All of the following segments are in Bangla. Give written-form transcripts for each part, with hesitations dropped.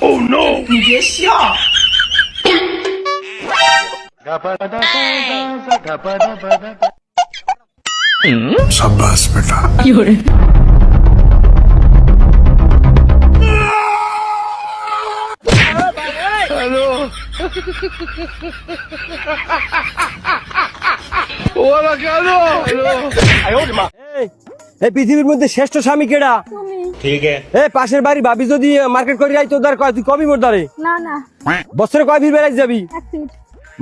Oh no！ 你别笑。शाबाश बेटा।有人。हेलो ওরা কেন? এই পৃথিবীর মধ্যে শ্রেষ্ঠ স্বামী কেডা? ठीक है। এই পাশের বাড়ি ভাবি যদি মার্কেট করে যাই তোর কয় তুই কবি মোর দারে না না বছরে কয় ফির বেড়াই যাবি? 1 ফিট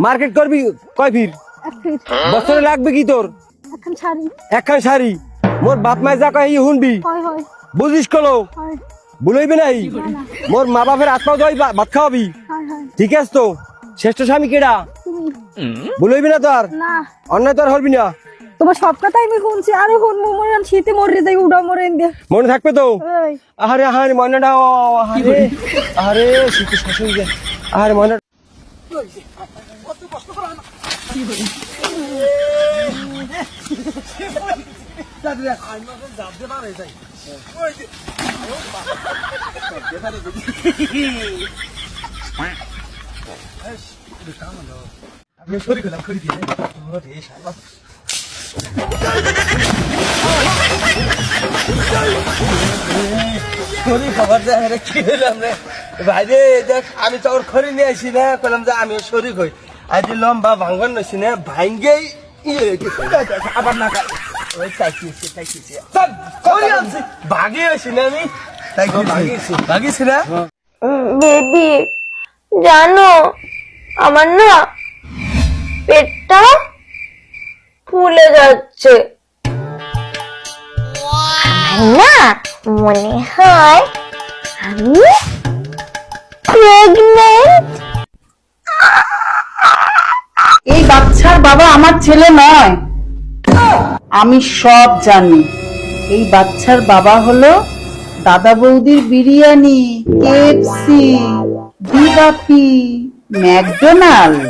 মার্কেট করবি কয় ফির? 1 ফিট বছরে লাগবে কি তোর? এখন ছাড়ি একখান শাড়ি মোর বাপ মায় যা কয় শুনবি, হয় হয় বুঝিস কলো হয় ভুলইবি নাই। মোর মা বাপের আত্মাও দই ভাত খাওয়াবি, হয় হয় ঠিক আছে? তো শ্রেষ্ঠ স্বামী কেডা তুমি ভুলইবি না তোর, না অন্যায় তোর হলবি না। তোমার সব কথাই আমি শুনছি, আরো শুনবো। মনে হয় শীতে মরে যাই, উড়া মরে এনে মনে থাকবে তো? এই আরে আরে ময়নাটা, আরে আরে শীতে শেষ হয়ে যায়। আরে ময়না খবর দেয় রে, কি হইলাম রে ভাই রে? দেখ আমি তো ওর খড়ি নিয়ে আসি না, বললাম যে আমিও শরীর হই। আজ লম্বা ভাঙ্গন নছি না, ভাঙ্গেই আবার না ওই চাইছি ভাগি হয়েছি না আমি, ভাগিয়েছি না। বেবি জানো আমার না পেটটা ফুলে যাচ্ছে। না মনে হয় আমি প্রেগনেন্ট। এই বাচ্চার বাবা আমার ছেলে নয়, আমি সব জানি। এই বাচ্চার বাবা হলো দাদা বৌদির বিরিয়ানি, কেএফসি, বিবাপি, McDonald,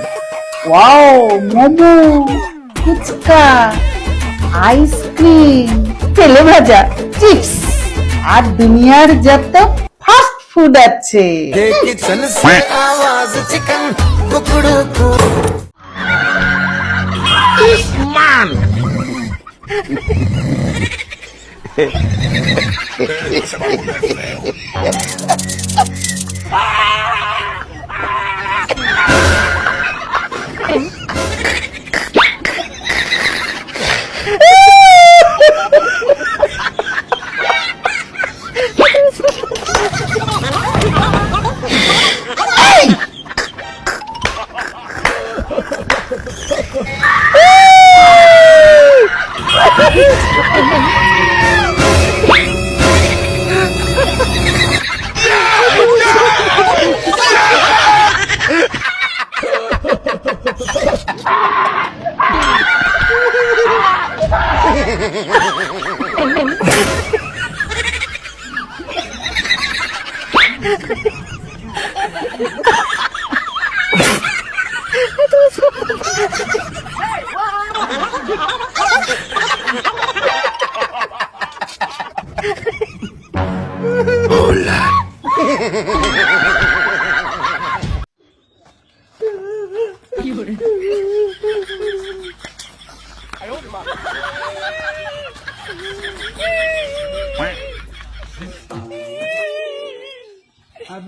wow, momo, phuchka, ice cream, তেলে ভাজা, চিপস আর দুনিয়ার যত ফাস্ট ফুড আছে।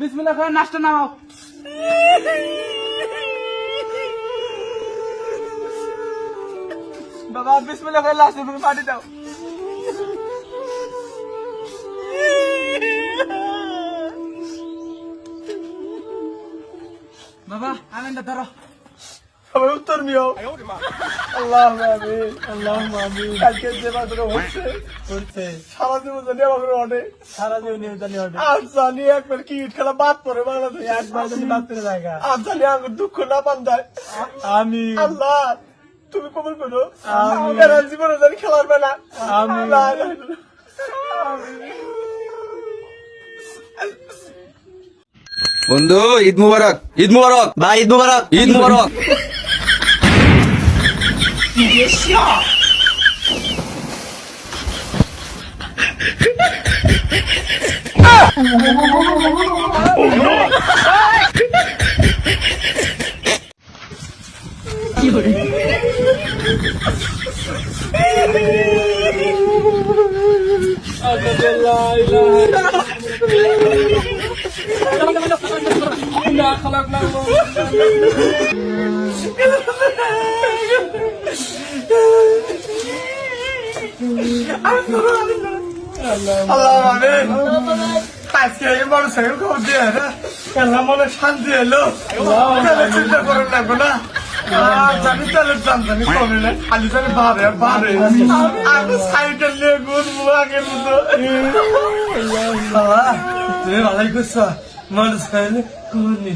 বিসমিল্লাহ করে নাস্তা নাও। বাবা বিসমিল্লাহ করে লাস্ট তুমি পানি দাও। বাবা আনন্দ ধরো, সবাই উত্তর নিও। আল্লাহ আমিন, আল্লাহ আমিন। কালকে যে বাদরা হচ্ছে সারা জীবন জানি আমাকে ওঠে, সারা জীবন জানি ওঠে। আর জানি একবার কি খেলা বাদ পরে বাংলাদেশ একবার জানি বাদ করে জায়গা। আর জানি আমার দুঃখ না পান যায়। আমি আল্লাহ তুমি কবুল করো। আমার জীবনে জানি খেলার বেলা। আমি বন্ধু ঈদ মুবারক, ঈদ মুবারক ভাই, ঈদ মুবারক, ঈদ মুবারক। 你别笑。আল্লাহ আমিন আজকে এই মানুষের খবর দিয়ে না কেন মনে শান্তি এলো তাহলে চিন্তা করেন লাগবে না জানি তাহলে জানি কমে না খালি জানি বাড়ে বাড়ে আমি সাইকেল নিয়ে ঘুরবো আগের মতো বাবা তুমি ভালোই করছো মানুষ খাইলে ঘুরনি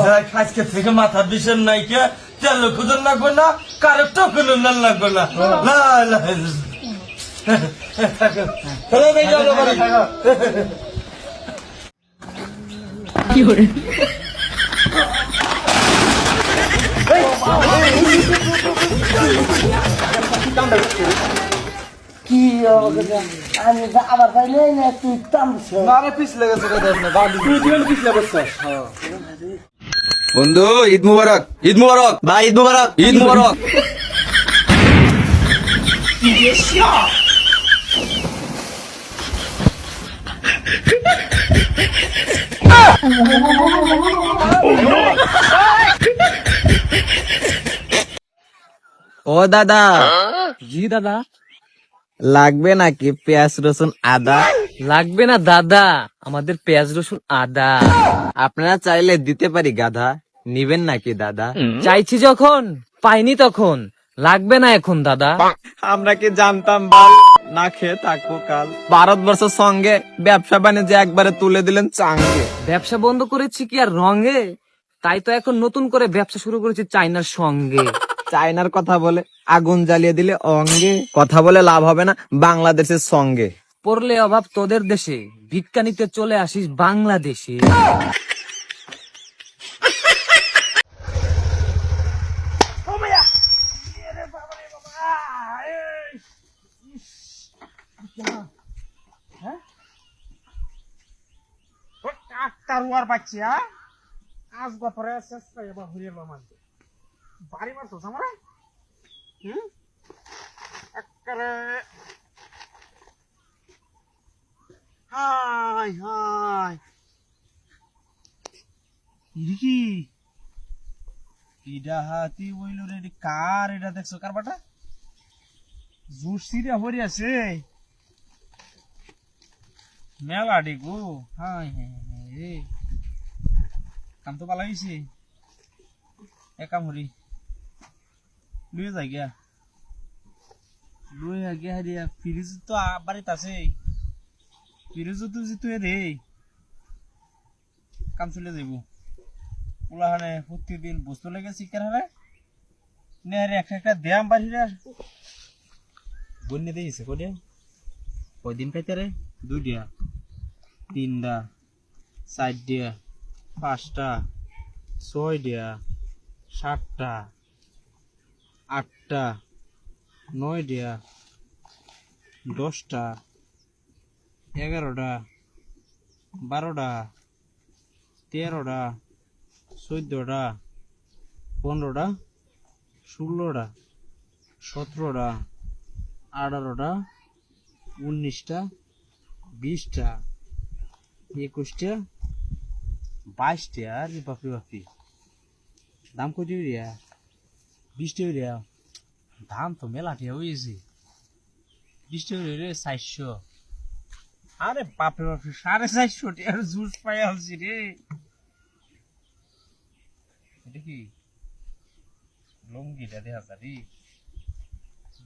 যাক আজকে থেকে মাথা বিষণ নাই কে তেল খুঁজন লাগবে না কারো টকুন লাগবে না না না কি আমি আবার পাইলে না তুই টানছ আরে পিছলে গেছে বন্ধু ঈদ মুবারক, ঈদ মুবারক ভাই, ঈদ মুবারক, ঈদ মুবারক। ও দাদা, জি দাদা, লাগবে নাকি পেঁয়াজ রসুন আদা? লাগবে না দাদা, আমাদের পেঁয়াজ রসুন আদা। আপনারা চাইলে দিতে পারি গাধা, নিবেন নাকি দাদা? চাইছি যখন পাইনি তখন, লাগবে না এখন দাদা। আমরা কি জানতাম বাল না খেয়ে থাকবো কাল। ভারতবর্ষের সঙ্গে ব্যবসা বাণিজ্য একবারে তুলে দিলেন চাঙ্গে। ব্যবসা বন্ধ করেছি কি আর রঙে, তাই তো এখন নতুন করে ব্যবসা শুরু করেছি চাইনার সঙ্গে। চায়নার কথা বলে আগুন জ্বালিয়ে দিলে অঙ্গে, কথা বলে লাভ হবে না বাংলাদেশের সঙ্গে। পড়লে অভাব তোদের দেশে, ভিক্ষা নিতে চলে আসিস বাংলাদেশে। টারুয়ার বাচ্চা আজ গপরে চেষ্টা এবার হরিয়ে মানতে বাড়ি মারতো আমরা একেবারে হাই হাই কি ইডা হাতি বইল রে কার এটা দেখছো কার বাটা জুস সিরিয়া ভরি আছে মেলা ডিগু হাই হাই রে কাম তো ভালো হয়েছে এক কাম করি লুয়ে যাই গিয়া লুয়ে গিয়া দিয়া ফ্রিজ তো বাড়িতে আছে ফ্রিজ তো জিতু রে কাম চলে যাইব ওলাহানে প্রতিদিন বস্তু লেগে শিকার হবে নেহারে একটা দেয়াম বাড়িরা বন্যে দিয়েছে কোনে কয়দিন পাইতে রে 2টা 3টা 4টা 5টা 6টা 7টা 8টা 9টা 10টা 11টা 12টা 13টা 14টা 15টা 16টা 17টা 18টা 19টা 20টা 21টা 22টা আরে বাপরে বাপরে দাম কত রিয়া 20 টাকা রিয়া দাম তো মেলাটি হয়েছে 20 টাকা রে 400 আরে বাপরে বাপরে 450 টাকার জুস পাই আলছি রে এটা কি লঙ্গিটা দেখা যাবে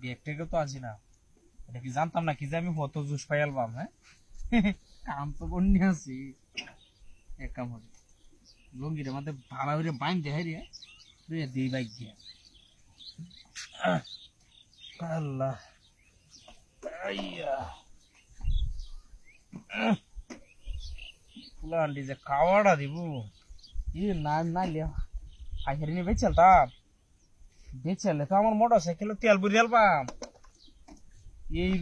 ব্যাগটাকে তো আছি না এটা কি জানতাম না কি যে আমি কত জুস পাই আলবাম হ্যাঁ কাম তো বন্যে আছি এক কাম হবে লঙ্গিটার মধ্যে ভালো করে বাইন দেখাই রে দিই বাইক দিয়ে আল্লাহ ফুলান্ডি যে খাওয়াটা দিব না না লিয়া আখের নিয়ে বেচালতাম বেচালে তো আমার মোটর সাইকেল তেল বুড়ি আলবাম এই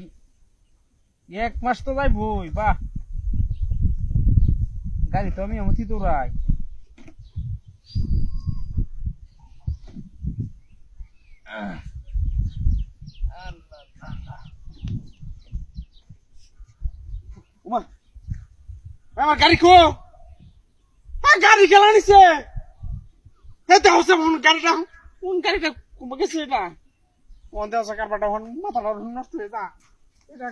1 মাস তো যাই বই বাহ গাড়ি তো আমি আমতি তোরাই উমা আমার গাড়ি কো গাড়ি খেলা নিছে এটা হচ্ছে গাড়িটা গেছে এটা কোন দেওয়া কারবারটা মাথাটা নষ্ট হয়ে যা এটা